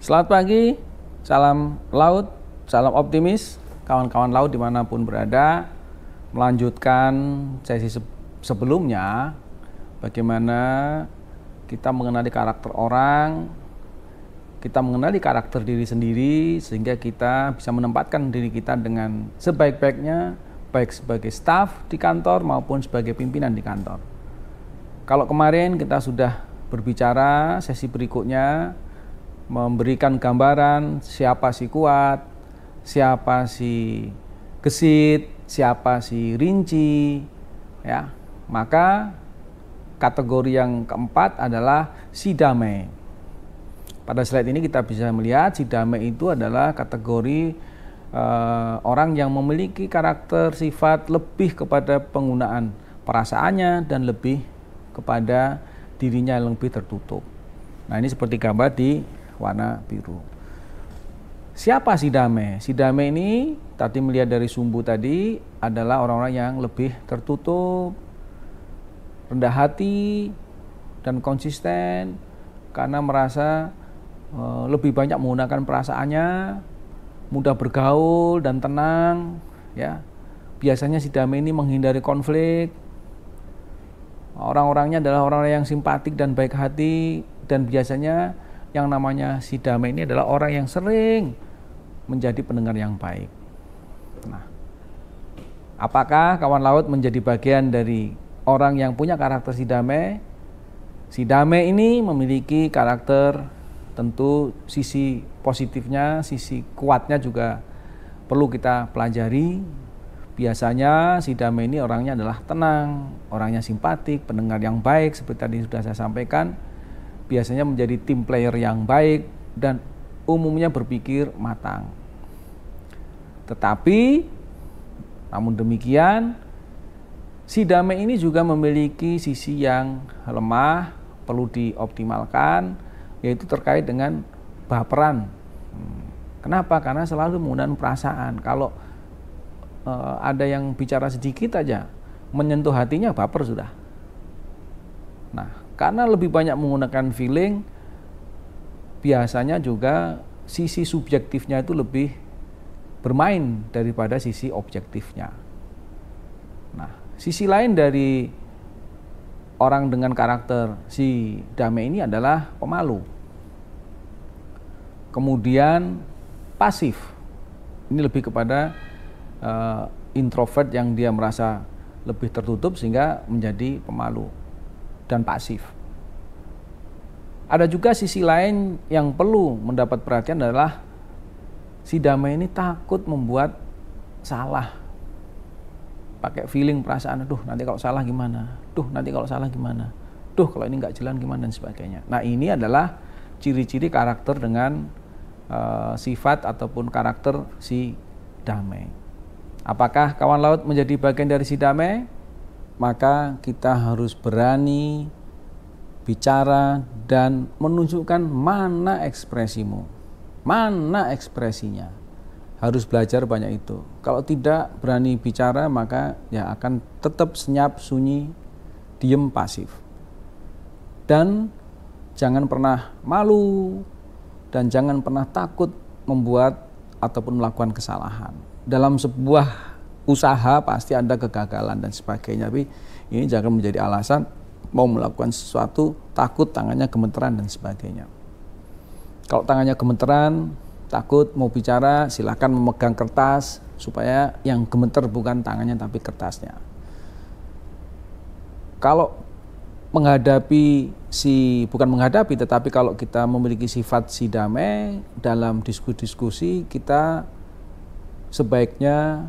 Selamat pagi, salam laut, salam optimis, kawan-kawan laut dimanapun berada. Melanjutkan sesi sebelumnya, bagaimana kita mengenali karakter orang, kita mengenali karakter diri sendiri, sehingga kita bisa menempatkan diri kita dengan sebaik-baiknya, baik sebagai staf di kantor maupun sebagai pimpinan di kantor. Kalau kemarin kita sudah berbicara, sesi berikutnya memberikan gambaran siapa si kuat, siapa si gesit, siapa si rinci, ya. Maka kategori yang keempat adalah si damai. Pada slide ini kita bisa melihat si damai itu adalah kategori orang yang memiliki karakter sifat lebih kepada penggunaan perasaannya dan lebih kepada dirinya yang lebih tertutup. Nah, ini seperti gambar di warna biru. Siapa si damai? Si damai ini tadi melihat dari sumbu tadi adalah orang-orang yang lebih tertutup, rendah hati, dan konsisten karena merasa lebih banyak menggunakan perasaannya, mudah bergaul dan tenang, ya. Biasanya si damai ini menghindari konflik. Orang-orangnya adalah orang-orang yang simpatik dan baik hati, dan biasanya yang namanya si damai ini adalah orang yang sering menjadi pendengar yang baik. Nah, apakah kawan laut menjadi bagian dari orang yang punya karakter si damai? Si damai ini memiliki karakter, tentu sisi positifnya, sisi kuatnya juga perlu kita pelajari. Biasanya si damai ini orangnya adalah tenang, orangnya simpatik, pendengar yang baik seperti tadi sudah saya sampaikan. Biasanya menjadi tim player yang baik dan umumnya berpikir matang. Tetapi namun demikian, si damai ini juga memiliki sisi yang lemah, perlu dioptimalkan, yaitu terkait dengan baperan. Kenapa? Karena selalu menggunakan perasaan. Kalau ada yang bicara sedikit aja menyentuh hatinya, baper sudah. Nah, karena lebih banyak menggunakan feeling, biasanya juga sisi subjektifnya itu lebih bermain daripada sisi objektifnya. Nah, sisi lain dari orang dengan karakter si damai ini adalah pemalu. Kemudian pasif. Ini lebih kepada introvert yang dia merasa lebih tertutup sehingga menjadi pemalu dan pasif. Ada juga sisi lain yang perlu mendapat perhatian adalah si damai ini takut membuat salah. Pakai feeling, perasaan, aduh nanti kalau salah gimana, nanti kalau salah gimana, kalau ini nggak jalan gimana dan sebagainya. Nah, ini adalah ciri-ciri karakter dengan sifat ataupun karakter si damai. Apakah kawan laut menjadi bagian dari si damai? Maka kita harus berani bicara dan menunjukkan mana ekspresimu, mana ekspresinya. Harus belajar banyak itu. Kalau tidak berani bicara, maka ya akan tetap senyap, sunyi, diem, pasif. Dan jangan pernah malu dan jangan pernah takut membuat ataupun melakukan kesalahan. Dalam sebuah usaha pasti ada kegagalan dan sebagainya, tapi ini jangan menjadi alasan mau melakukan sesuatu takut tangannya gemeteran dan sebagainya. Kalau tangannya gemeteran, takut mau bicara, silakan memegang kertas supaya yang gemeter bukan tangannya tapi kertasnya. Kalau tetapi kalau kita memiliki sifat si damai dalam diskusi kita sebaiknya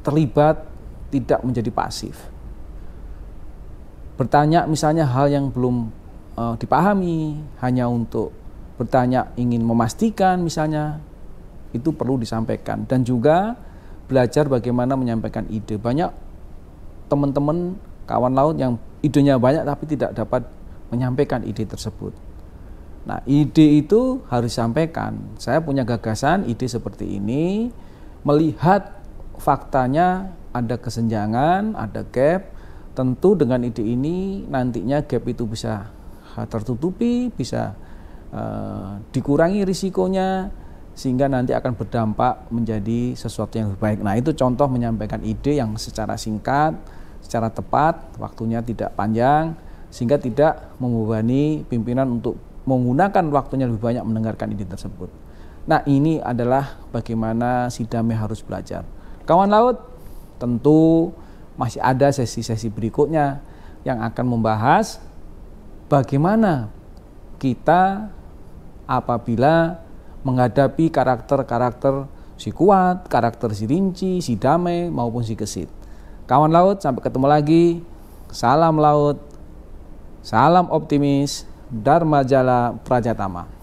terlibat, tidak menjadi pasif. Bertanya misalnya hal yang belum dipahami, hanya untuk bertanya ingin memastikan misalnya, itu perlu disampaikan. Dan juga belajar bagaimana menyampaikan ide. Banyak teman-teman kawan laut yang idenya banyak tapi tidak dapat menyampaikan ide tersebut. Nah, ide itu harus disampaikan. Saya punya gagasan, ide seperti ini, melihat faktanya ada kesenjangan, ada gap. Tentu dengan ide ini nantinya gap itu bisa tertutupi, bisa dikurangi risikonya, sehingga nanti akan berdampak menjadi sesuatu yang lebih baik. Nah, itu contoh menyampaikan ide yang secara singkat, secara tepat, waktunya tidak panjang, sehingga tidak membebani pimpinan untuk menggunakan waktunya lebih banyak mendengarkan ide tersebut. Nah, ini adalah bagaimana si Damai harus belajar. Kawan laut, tentu masih ada sesi-sesi berikutnya yang akan membahas bagaimana kita apabila menghadapi karakter-karakter si Kuat, karakter si Rinci, si Damai maupun si Gesit. Kawan laut, sampai ketemu lagi. Salam laut, salam optimis, Dharma Jala Prajatama.